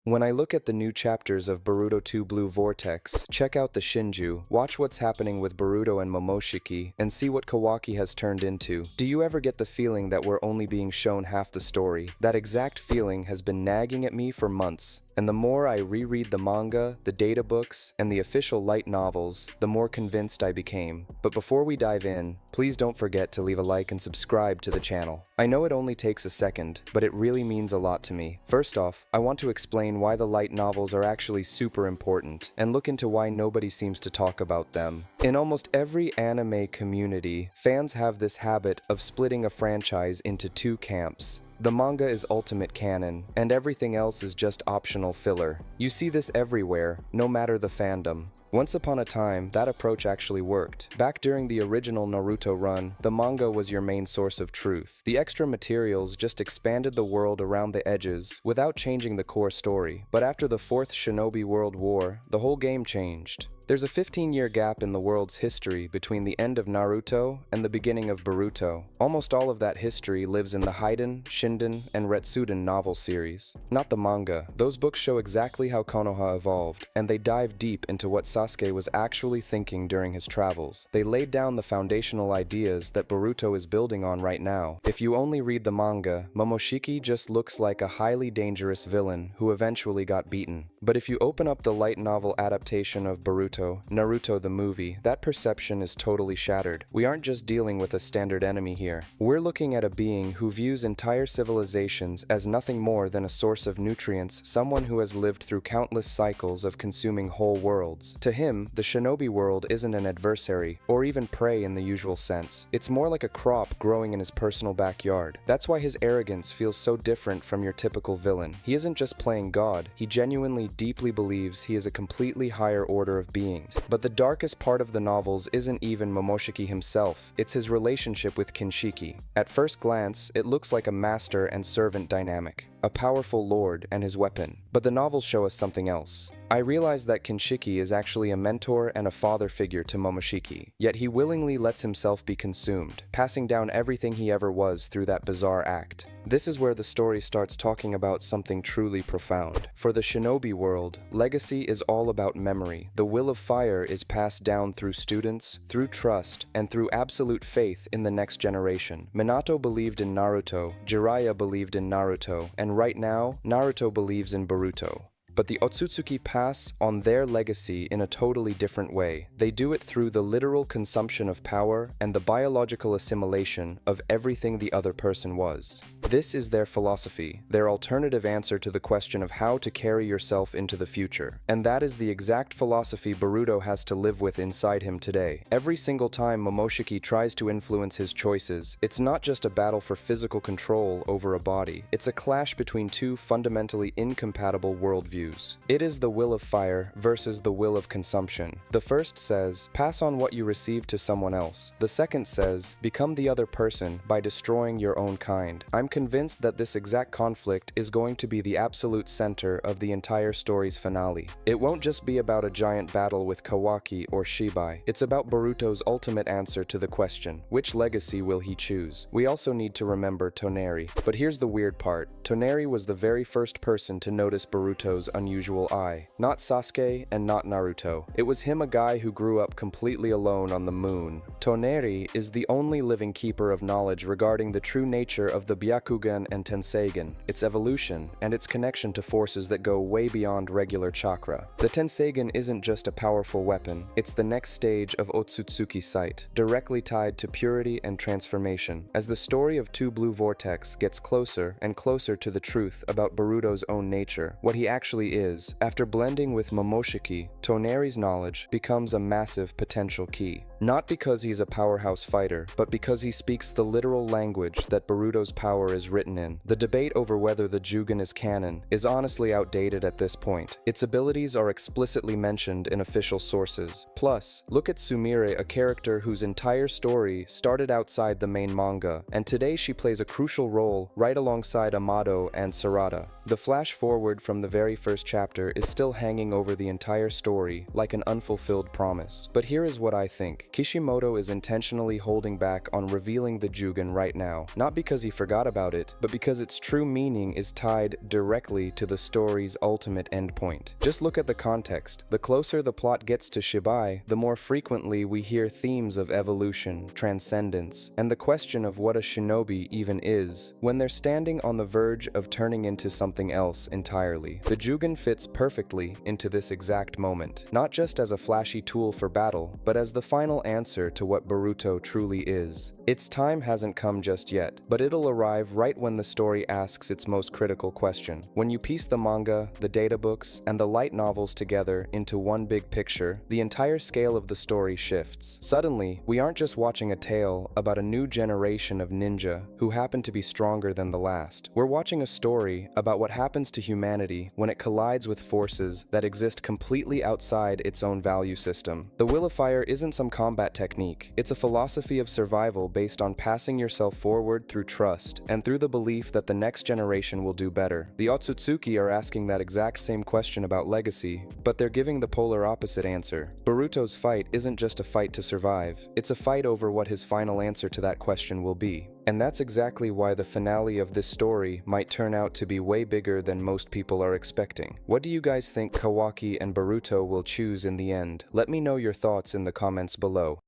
When I look at the new chapters of Boruto Two Blue Vortex, check out the Shinju, watch what's happening with Boruto and Momoshiki, and see what Kawaki has turned into. Do you ever get the feeling that we're only being shown half the story? That exact feeling has been nagging at me for months. And the more I reread the manga, the databooks, and the official light novels, the more convinced I became. But before we dive in, please don't forget to leave a like and subscribe to the channel. I know it only takes a second, but it really means a lot to me. First off, I want to explain why the light novels are actually super important, and look into why nobody seems to talk about them. In almost every anime community, fans have this habit of splitting a franchise into two camps. The manga is ultimate canon, and everything else is just optional filler. You see this everywhere, no matter the fandom. Once upon a time, that approach actually worked. Back during the original Naruto run, the manga was your main source of truth. The extra materials just expanded the world around the edges without changing the core story. But after the Fourth Shinobi World War, the whole game changed. There's a 15-year gap in the world's history between the end of Naruto and the beginning of Boruto. Almost all of that history lives in the Haiden, Shinden, and Retsuden novel series. Not the manga. Those books show exactly how Konoha evolved, and they dive deep into what Sasuke was actually thinking during his travels. They laid down the foundational ideas that Boruto is building on right now. If you only read the manga, Momoshiki just looks like a highly dangerous villain who eventually got beaten. But if you open up the light novel adaptation of Boruto, Naruto the movie, that perception is totally shattered. We aren't just dealing with a standard enemy here. We're looking at a being who views entire civilizations as nothing more than a source of nutrients, someone who has lived through countless cycles of consuming whole worlds. To him, the shinobi world isn't an adversary, or even prey in the usual sense. It's more like a crop growing in his personal backyard. That's why his arrogance feels so different from your typical villain. He isn't just playing God, he genuinely deeply believes he is a completely higher order of beings. But the darkest part of the novels isn't even Momoshiki himself, it's his relationship with Kinshiki. At first glance, it looks like a master and servant dynamic, a powerful lord and his weapon. But the novels show us something else. I realized that Kinshiki is actually a mentor and a father figure to Momoshiki, yet he willingly lets himself be consumed, passing down everything he ever was through that bizarre act. This is where the story starts talking about something truly profound. For the shinobi world, legacy is all about memory. The will of fire is passed down through students, through trust, and through absolute faith in the next generation. Minato believed in Naruto, Jiraiya believed in Naruto, and right now, Naruto believes in Boruto. But the Otsutsuki pass on their legacy in a totally different way. They do it through the literal consumption of power and the biological assimilation of everything the other person was. This is their philosophy, their alternative answer to the question of how to carry yourself into the future. And that is the exact philosophy Boruto has to live with inside him today. Every single time Momoshiki tries to influence his choices, it's not just a battle for physical control over a body. It's a clash between two fundamentally incompatible worldviews. It is the will of fire versus the will of consumption. The first says, pass on what you receive to someone else. The second says, become the other person by destroying your own kind. I'm convinced that this exact conflict is going to be the absolute center of the entire story's finale. It won't just be about a giant battle with Kawaki or Shibai. It's about Boruto's ultimate answer to the question, which legacy will he choose? We also need to remember Toneri. But here's the weird part. Toneri was the very first person to notice Boruto's unusual eye. Not Sasuke and not Naruto. It was him, a guy who grew up completely alone on the moon. Toneri is the only living keeper of knowledge regarding the true nature of the Byakugan and Tenseigan, its evolution, and its connection to forces that go way beyond regular chakra. The Tenseigan isn't just a powerful weapon, it's the next stage of Otsutsuki sight, directly tied to purity and transformation. As the story of Two Blue Vortex gets closer and closer to the truth about Boruto's own nature, what he actually is, after blending with Momoshiki, Toneri's knowledge becomes a massive potential key. Not because he's a powerhouse fighter, but because he speaks the literal language that Boruto's power is written in. The debate over whether the Jougan is canon is honestly outdated at this point. Its abilities are explicitly mentioned in official sources. Plus, look at Sumire, a character whose entire story started outside the main manga, and today she plays a crucial role right alongside Amado and Sarada. The flash forward from the very first first chapter is still hanging over the entire story like an unfulfilled promise. But here is what I think. Kishimoto is intentionally holding back on revealing the Jougan right now, not because he forgot about it, but because its true meaning is tied directly to the story's ultimate endpoint. Just look at the context. The closer the plot gets to Shibai, the more frequently we hear themes of evolution, transcendence, and the question of what a shinobi even is, when they're standing on the verge of turning into something else entirely. The Jougan fits perfectly into this exact moment, not just as a flashy tool for battle, but as the final answer to what Boruto truly is. Its time hasn't come just yet, but it'll arrive right when the story asks its most critical question. When you piece the manga, the databooks, and the light novels together into one big picture, the entire scale of the story shifts. Suddenly, we aren't just watching a tale about a new generation of ninja who happen to be stronger than the last. We're watching a story about what happens to humanity when it collides with forces that exist completely outside its own value system. The Will of Fire isn't some combat technique. It's a philosophy of survival based on passing yourself forward through trust and through the belief that the next generation will do better. The Otsutsuki are asking that exact same question about legacy, but they're giving the polar opposite answer. Boruto's fight isn't just a fight to survive, it's a fight over what his final answer to that question will be. And that's exactly why the finale of this story might turn out to be way bigger than most people are expecting. What do you guys think Kawaki and Boruto will choose in the end? Let me know your thoughts in the comments below.